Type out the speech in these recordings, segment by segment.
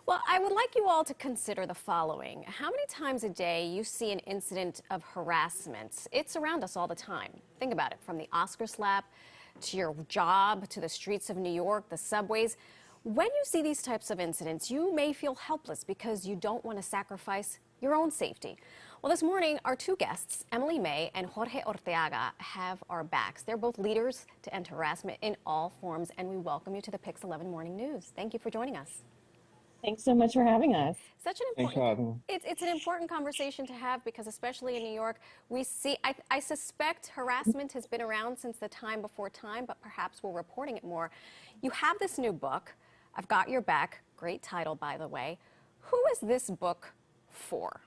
Well, I would like you all to consider the following. How many times a day you see an incident of harassment? It's around us all the time. Think about it, from the Oscar slap to your job, to the streets of New York, the subways. When you see these types of incidents, you may feel helpless because you don't want to sacrifice your own safety. Well, this morning, our two guests, May and Jorge Arteaga, have our backs. They're both leaders to end harassment in all forms, and we welcome you to the Pix 11 Morning News. Thank you for joining us. Thanks so much for having us. Such an Thanks for having important, me. it's an important conversation to have because especially in New York, we see, I suspect harassment has been around since the time before time, but perhaps we're reporting it more. You have this new book, I've Got Your Back, great title, by the way. Who is this book for?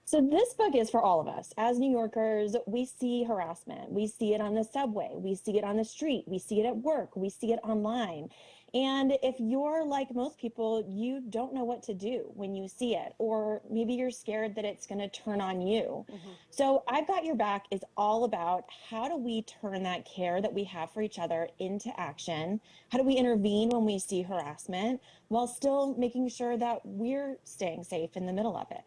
So this book is for all of us. As New Yorkers, we see harassment. We see it on the subway. We see it on the street. We see it at work. We see it online. And if you're like most people, you don't know what to do when you see it, or maybe you're scared that it's going to turn on you. So I've Got Your Back is all about how do we turn that care that we have for each other into action? How do we intervene when we see harassment while still making sure that we're staying safe in the middle of it?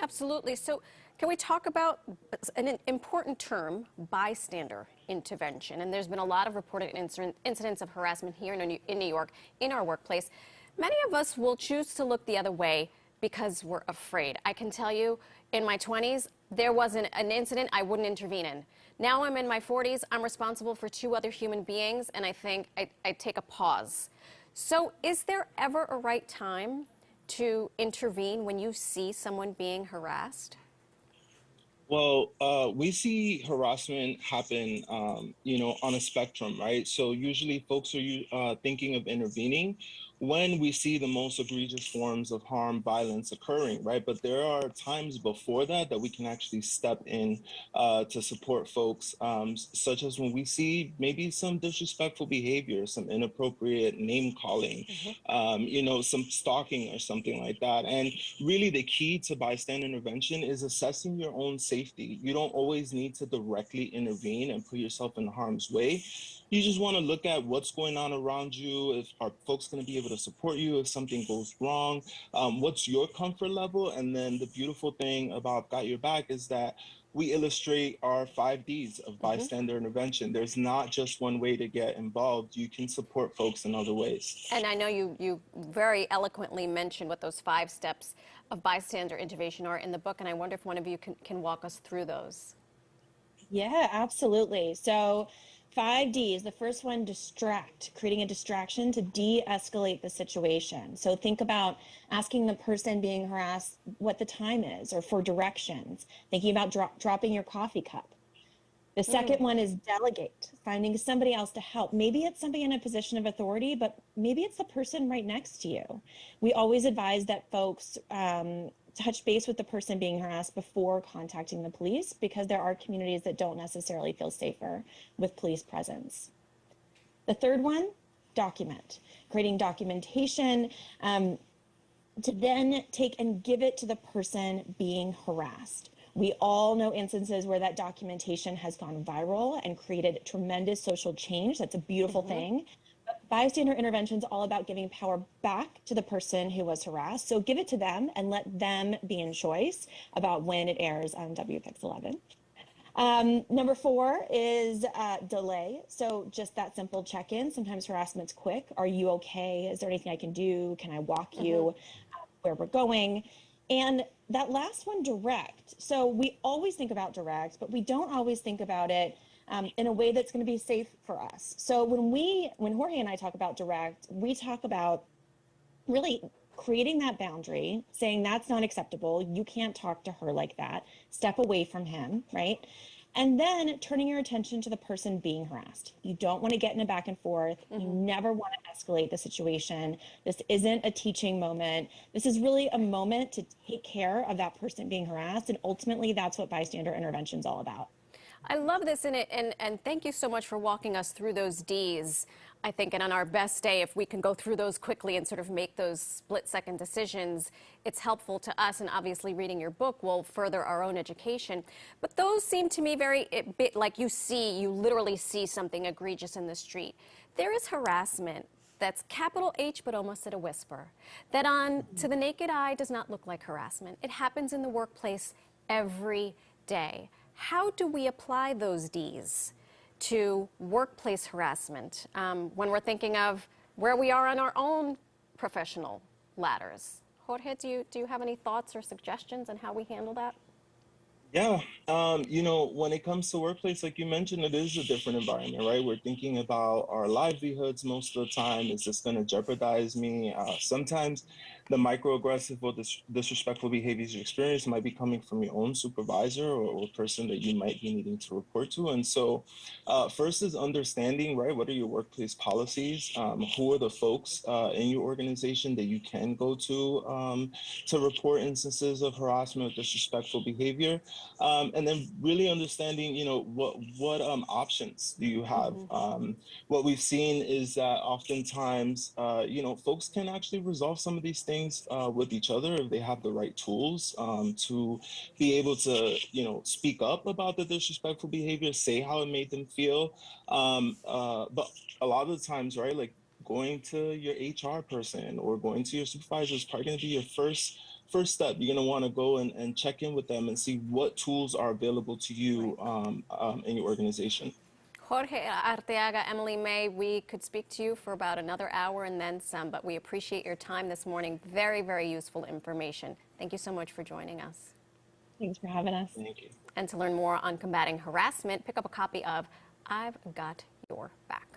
Absolutely. So can we talk about an important term, bystander intervention? And there's been a lot of reported incidents of harassment here in New York, in our workplace. Many of us will choose to look the other way because we're afraid. I can tell you, in my 20s, there was an incident I wouldn't intervene in. Now I'm in my 40s, I'm responsible for 2 other human beings, and I think I take a pause. So is there ever a right time to intervene when you see someone being harassed? Well, we see harassment happen, on a spectrum, right? So usually folks are thinking of intervening when we see the most egregious forms of harm, violence occurring, right? But there are times before that we can actually step in to support folks, such as when we see maybe some disrespectful behavior, some inappropriate name calling, some stalking or something like that. And really the key to bystander intervention is assessing your own safety. You don't always need to directly intervene and put yourself in harm's way. You just want to look at what's going on around you. Are folks going to be able to support you if something goes wrong? What's your comfort level? And then the beautiful thing about Got Your Back is that we illustrate our 5 Ds of bystander intervention. There's not just one way to get involved. You can support folks in other ways. And I know you very eloquently mentioned what those 5 steps of bystander intervention are in the book, and I wonder if one of you can walk us through those. Yeah, absolutely. So 5 Ds. The first one, distract, creating a distraction to de-escalate the situation. So think about asking the person being harassed what the time is or for directions, thinking about dropping your coffee cup. The second one is delegate, finding somebody else to help. Maybe it's somebody in a position of authority, but maybe it's the person right next to you. We always advise that folks touch base with the person being harassed before contacting the police, because there are communities that don't necessarily feel safer with police presence. The third one, document, creating documentation to then take and give it to the person being harassed. We all know instances where that documentation has gone viral and created tremendous social change. That's a beautiful thing. But bystander intervention is all about giving power back to the person who was harassed. So give it to them and let them be in choice about when it airs on WPIX 11. Number 4 is delay. So just that simple check-in. Sometimes harassment's quick. Are you okay? Is there anything I can do? Can I walk you where we're going? And that last one, direct. So we always think about direct, but we don't always think about it in a way that's going to be safe for us. So when Jorge and I talk about direct, we talk about really creating that boundary, saying that's not acceptable. You can't talk to her like that. Step away from him, right? And then turning your attention to the person being harassed. You don't want to get in a back and forth. You never want to escalate the situation. This isn't a teaching moment. This is really a moment to take care of that person being harassed. And ultimately, that's what bystander intervention is all about. I love this and thank you so much for walking us through those Ds. I think, and on our best day, if we can go through those quickly and sort of make those split-second decisions, it's helpful to us, and obviously reading your book will further our own education. But those seem to me very, like you literally see something egregious in the street. There is harassment that's capital H but almost at a whisper, that on to the naked eye does not look like harassment. It happens in the workplace every day. How do we apply those Ds to workplace harassment when we're thinking of where we are on our own professional ladders? Jorge, do you have any thoughts or suggestions on how we handle that? Yeah, when it comes to workplace, like you mentioned, it is a different environment, right? We're thinking about our livelihoods most of the time. Is this going to jeopardize me? Sometimes the microaggressive or disrespectful behaviors you experience might be coming from your own supervisor or person that you might be needing to report to. And so, first is understanding, right? What are your workplace policies? Who are the folks in your organization that you can go to report instances of harassment or disrespectful behavior? And then really understanding, what options do you have? What we've seen is that oftentimes, folks can actually resolve some of these things with each other if they have the right tools to be able to, speak up about the disrespectful behavior, say how it made them feel. But a lot of the times, right, like going to your HR person or going to your supervisor is probably going to be your first step. You're going to want to go and check in with them and see what tools are available to you in your organization. Jorge Arteaga, Emily May, we could speak to you for about another hour and then some, but we appreciate your time this morning. Very, very useful information. Thank you so much for joining us. Thanks for having us. Thank you. And to learn more on combating harassment, pick up a copy of I've Got Your Back.